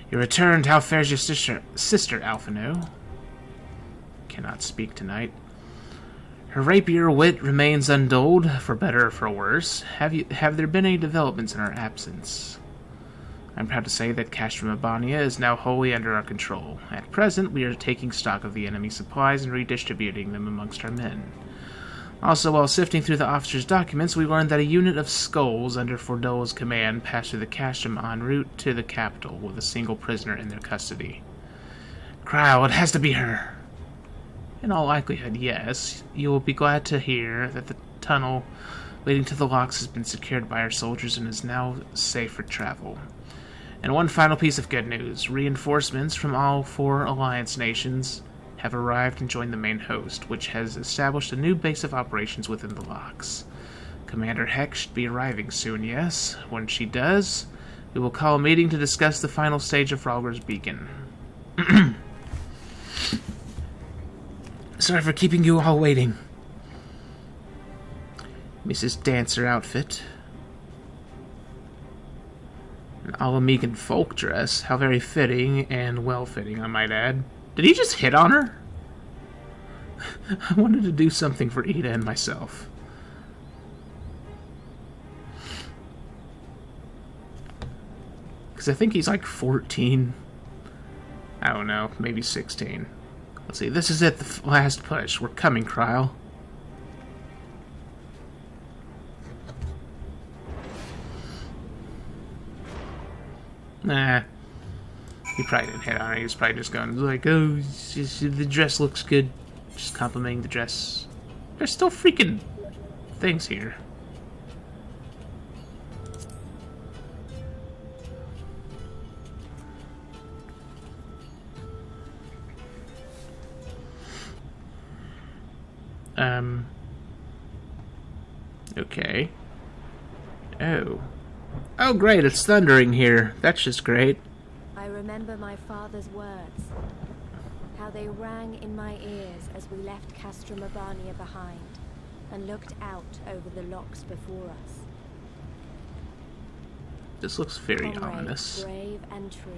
You returned. How fares your sister Alphino? Cannot speak tonight. Her rapier wit remains undulled, for better or for worse. Have there been any developments in our absence? I'm proud to say that Castrum Abania is now wholly under our control. At present, we are taking stock of the enemy supplies and redistributing them amongst our men. Also, while sifting through the officer's documents, we learned that a unit of skulls under Fordola's command passed through the Castrum en route to the capital with a single prisoner in their custody. Cryle, it has to be her. In all likelihood, yes. You will be glad to hear that the tunnel leading to the Lochs has been secured by our soldiers and is now safe for travel. And one final piece of good news. Reinforcements from all 4 Alliance nations have arrived and joined the main host, which has established a new base of operations within the Lochs. Commander Heck should be arriving soon, yes. When she does, we will call a meeting to discuss the final stage of Frogger's Beacon. Sorry for keeping you all waiting. Mrs. Dancer outfit. An Alamegan folk dress. How very fitting and well-fitting, I might add. Did he just hit on her? I wanted to do something for Ida and myself. Because I think he's like 14. I don't know, maybe 16. Let's see, this is it, the last push. We're coming, Cryle. Nah. He probably didn't hit on her. He was probably just going like, oh, the dress looks good. Just complimenting the dress. There's still freaking things here. Okay. Oh. Oh, great, it's thundering here. That's just great. I remember my father's words. How they rang in my ears as we left Castrum Abania behind and looked out over the Lochs before us. This looks very Comrades, ominous. brave and true.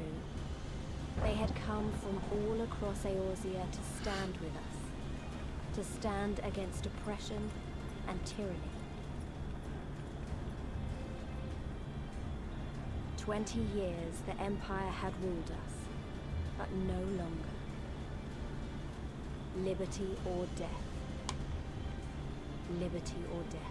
They had come from all across Eorzea to stand with us. To stand against oppression and tyranny. 20 years the Empire had ruled us, but no longer. Liberty or death. Liberty or death.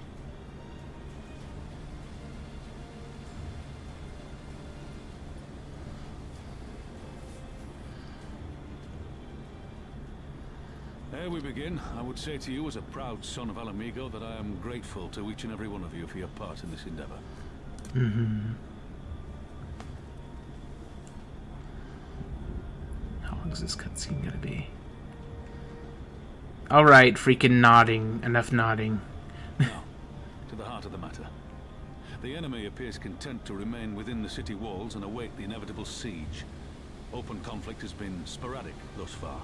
Ere we begin, I would say to you as a proud son of Alamigo that I am grateful to each and every one of you for your part in this endeavor. Mm-hmm. How long is this cutscene gonna be? Alright, freaking nodding. Enough nodding. Now, to the heart of the matter. The enemy appears content to remain within the city walls and await the inevitable siege. Open conflict has been sporadic thus far.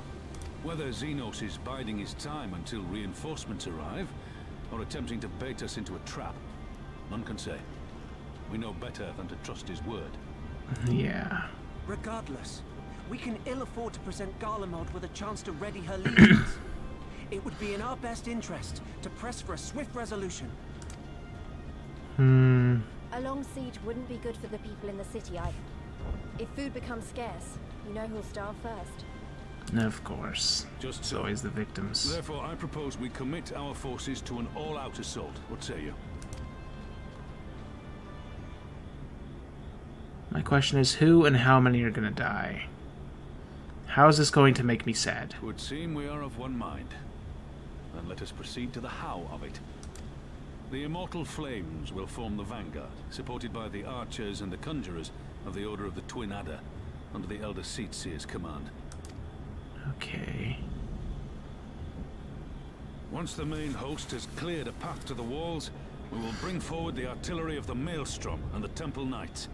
Whether Xenos is biding his time until reinforcements arrive, or attempting to bait us into a trap, none can say. We know better than to trust his word. Yeah. Regardless, we can ill afford to present Garlemald with a chance to ready her legions. It would be in our best interest to press for a swift resolution. A long siege wouldn't be good for the people in the city either. If food becomes scarce, you know who'll starve first. Of course. Just It's so. always the victims. Therefore, I propose we commit our forces to an all-out assault. What say you? My question is, who and how many are gonna die? How is this going to make me sad? It would seem we are of one mind. Then let us proceed to the how of it. The Immortal Flames will form the vanguard, supported by the archers and the conjurers of the Order of the Twin Adder, under the Elder Seatseer's command. Okay. Once the main host has cleared a path to the walls, we will bring forward the artillery of the Maelstrom and the Temple Knights.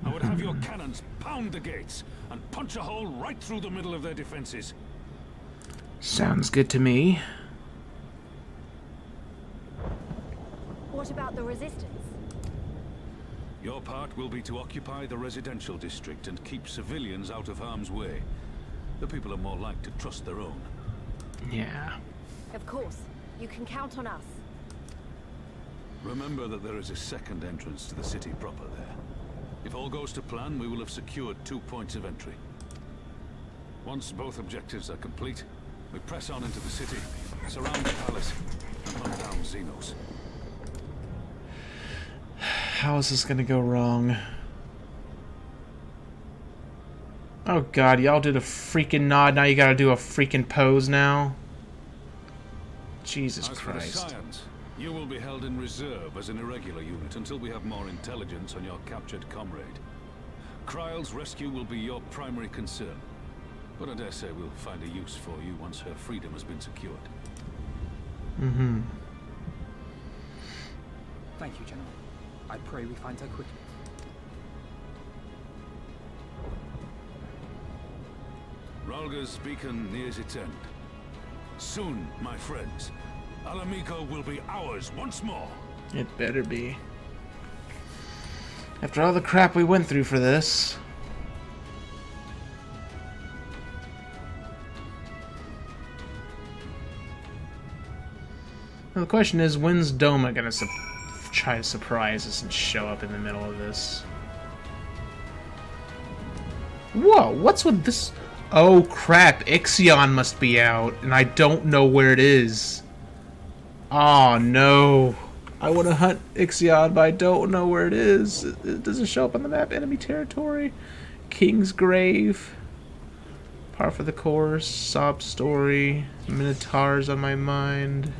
I would have your cannons pound the gates and punch a hole right through the middle of their defenses. Sounds good to me. What about the resistance? Your part will be to occupy the residential district and keep civilians out of harm's way. The people are more like to trust their own. Yeah. Of course. You can count on us. Remember that there is a second entrance to the city proper there. If all goes to plan, we will have secured 2 points of entry. Once both objectives are complete, we press on into the city, surround the palace, and hunt down Xenos. How is this gonna go wrong? Oh god, y'all did a freaking nod, now you gotta do a freaking pose now? Jesus Christ. For the Scions, you will be held in reserve as an irregular unit until we have more intelligence on your captured comrade. Kryle's rescue will be your primary concern, but I dare say we'll find a use for you once her freedom has been secured. Mm-hmm. Thank you, General. I pray we find her quickly. Ralga's beacon nears its end. Soon, my friends, Alamico will be ours once more. It better be. After all the crap we went through for this. Now the question is, when's Doma gonna try to surprise us and show up in the middle of this? Whoa, what's with this? Oh crap, Ixion must be out, and I don't know where it is. Oh no. I want to hunt Ixion, but I don't know where it is. It doesn't show up on the map. Enemy territory. King's Grave. Par for the course. Sob story. Minotaurs on my mind.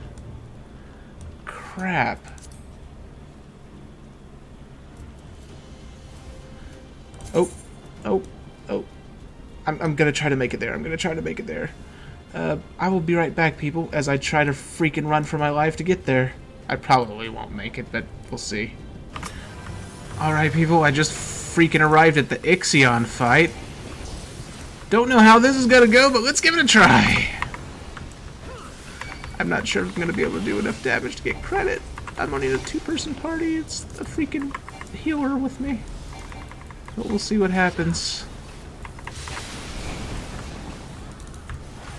Crap. Oh. Oh. Oh. I'm gonna try to make it there. I'm gonna try to make it there. I will be right back, people, as I try to freaking run for my life to get there. I probably won't make it, but we'll see. Alright, people, I just freaking arrived at the Ixion fight. Don't know how this is gonna go, but let's give it a try. I'm not sure if I'm gonna be able to do enough damage to get credit. I'm only in a two-person party. It's a freaking healer with me. But we'll see what happens.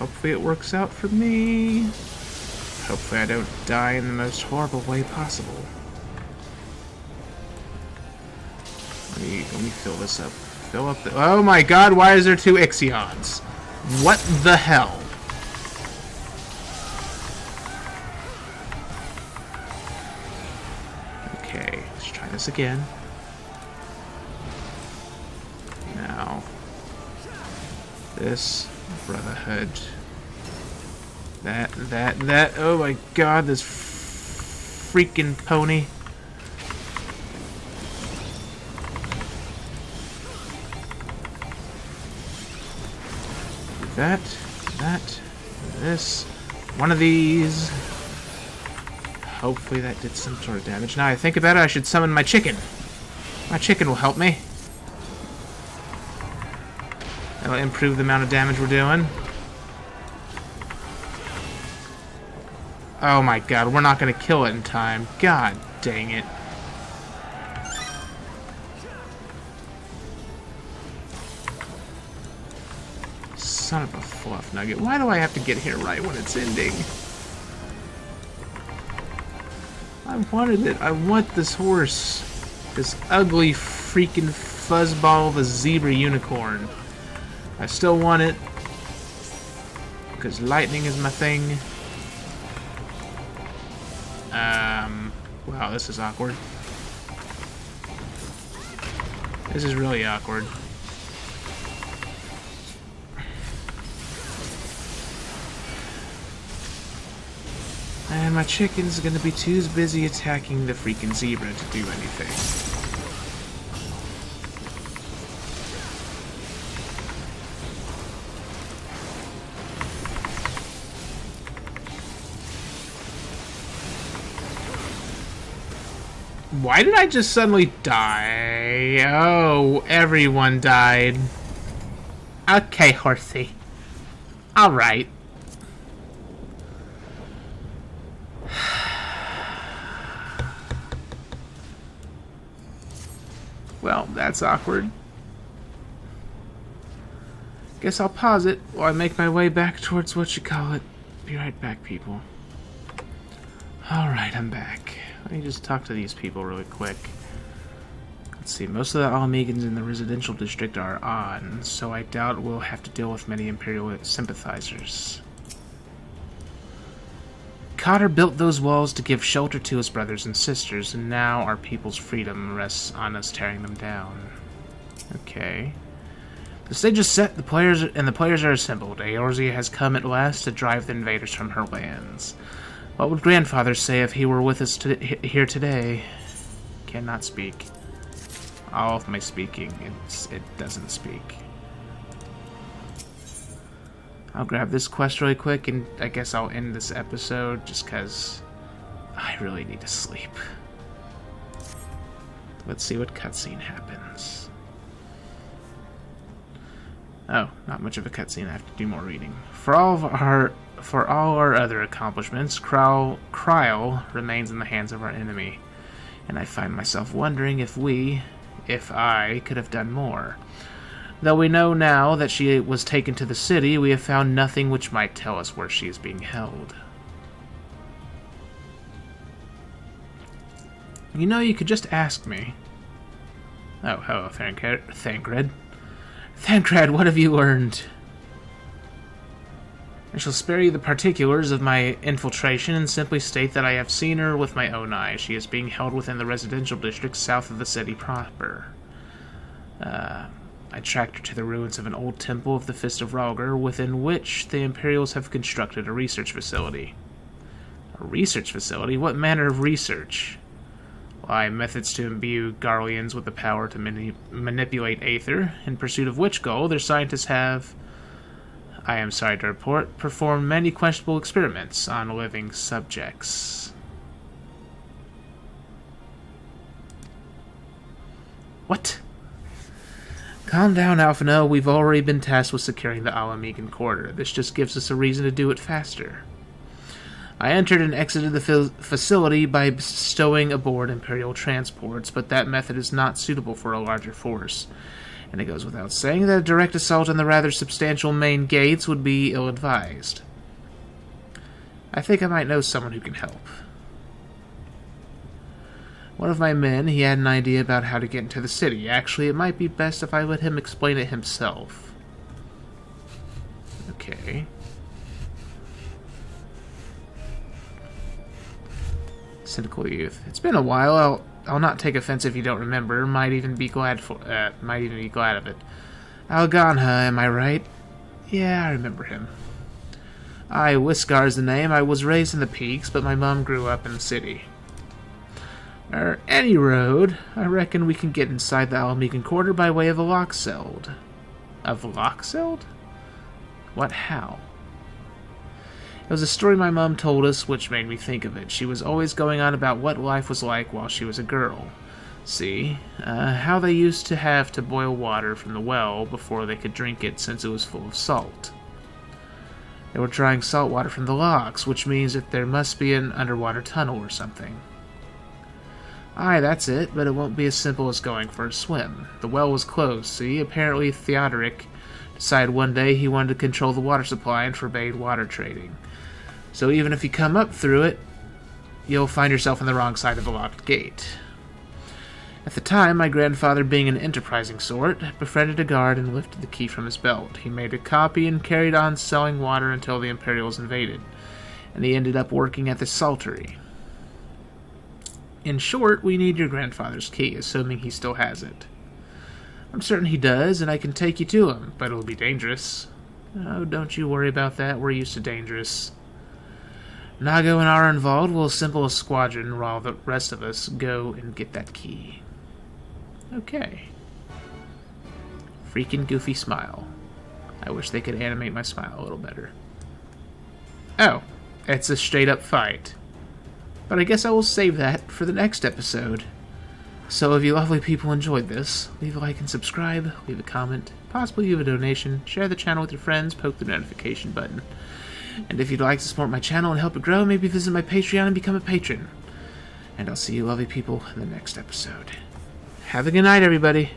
Hopefully it works out for me. Hopefully I don't die in the most horrible way possible. Let me fill this up. Fill up the... Oh my god, why is there two Ixions? What the hell? Okay, let's try this again. Now... This... Brotherhood. That. Oh my god, this freaking pony. That. This. One of these. Hopefully that did some sort of damage. Now I think about it, I should summon my chicken. My chicken will help me. That'll improve the amount of damage we're doing. Oh my god, we're not gonna kill it in time. God dang it. Son of a fluff nugget. Why do I have to get here right when it's ending? I wanted it. I want this horse. This ugly freaking fuzzball of a zebra unicorn. I still want it. Because lightning is my thing. Wow, this is awkward. This is really awkward. And my chicken's gonna be too busy attacking the freaking zebra to do anything. Why did I just suddenly die? Oh, everyone died. Okay, horsey. Alright. Well, that's awkward. Guess I'll pause it while I make my way back towards what you call it. Be right back, people. Alright, I'm back. Let me just talk to these people really quick. Let's see, most of the Alamegans in the residential district are on, so I doubt we'll have to deal with many Imperial sympathizers. Cotter built those walls to give shelter to his brothers and sisters, and now our people's freedom rests on us tearing them down. Okay. The stage is set, the players are assembled. Eorzea has come at last to drive the invaders from her lands. What would Grandfather say if he were with us here today? Cannot speak. All of my speaking, it doesn't speak. I'll grab this quest really quick, and I guess I'll end this episode just because I really need to sleep. Let's see what cutscene happens. Oh, not much of a cutscene. I have to do more reading. For all our other accomplishments, Kryl remains in the hands of our enemy, and I find myself wondering if I could have done more. Though we know now that she was taken to the city, we have found nothing which might tell us where she is being held. You know, you could just ask me. Oh, hello, Thancred. Thancred, what have you learned? I shall spare you the particulars of my infiltration and simply state that I have seen her with my own eyes. She is being held within the residential district south of the city proper. I tracked her to the ruins of an old temple of the Fist of Rhalgr, within which the Imperials have constructed a research facility. A research facility? What manner of research? Why, methods to imbue Garleans with the power to manipulate Aether, in pursuit of which goal their scientists have, I am sorry to report, performed many questionable experiments on living subjects. What? Calm down, Alphino. We've already been tasked with securing the Alamegan quarter. This just gives us a reason to do it faster. I entered and exited the facility by stowing aboard Imperial transports, but that method is not suitable for a larger force. And it goes without saying that a direct assault on the rather substantial main gates would be ill-advised. I think I might know someone who can help. One of my men, he had an idea about how to get into the city. Actually, it might be best if I let him explain it himself. Okay. Cynical youth. It's been a while. I'll not take offense if you don't remember. Might even be glad of it. Alganha, am I right? Yeah, I remember him. Aye, Whiskar's the name. I was raised in the peaks, but my mom grew up in the city. Any road, I reckon we can get inside the Alamegan quarter by way of a Lochseld. Of Lochseld? What, how? It was a story my mom told us which made me think of it. She was always going on about what life was like while she was a girl. See, how they used to have to boil water from the well before they could drink it since it was full of salt. They were drawing salt water from the Lochs, which means that there must be an underwater tunnel or something. Aye, that's it, but it won't be as simple as going for a swim. The well was closed, see? Apparently Theodoric decided one day he wanted to control the water supply and forbade water trading. So even if you come up through it, you'll find yourself on the wrong side of the locked gate. At the time, my grandfather, being an enterprising sort, befriended a guard and lifted the key from his belt. He made a copy and carried on selling water until the Imperials invaded, and he ended up working at the saltery. In short, we need your grandfather's key, assuming he still has it. I'm certain he does, and I can take you to him, but it'll be dangerous. Oh, don't you worry about that. We're used to dangerous. Nago and I are involved. We'll assemble a squadron while the rest of us go and get that key. Okay. Freaking goofy smile. I wish they could animate my smile a little better. Oh, it's a straight-up fight. But I guess I will save that for the next episode. So if you lovely people enjoyed this, leave a like and subscribe, leave a comment, possibly leave a donation, share the channel with your friends, poke the notification button. And if you'd like to support my channel and help it grow, maybe visit my Patreon and become a patron. And I'll see you lovely people in the next episode. Have a good night, everybody.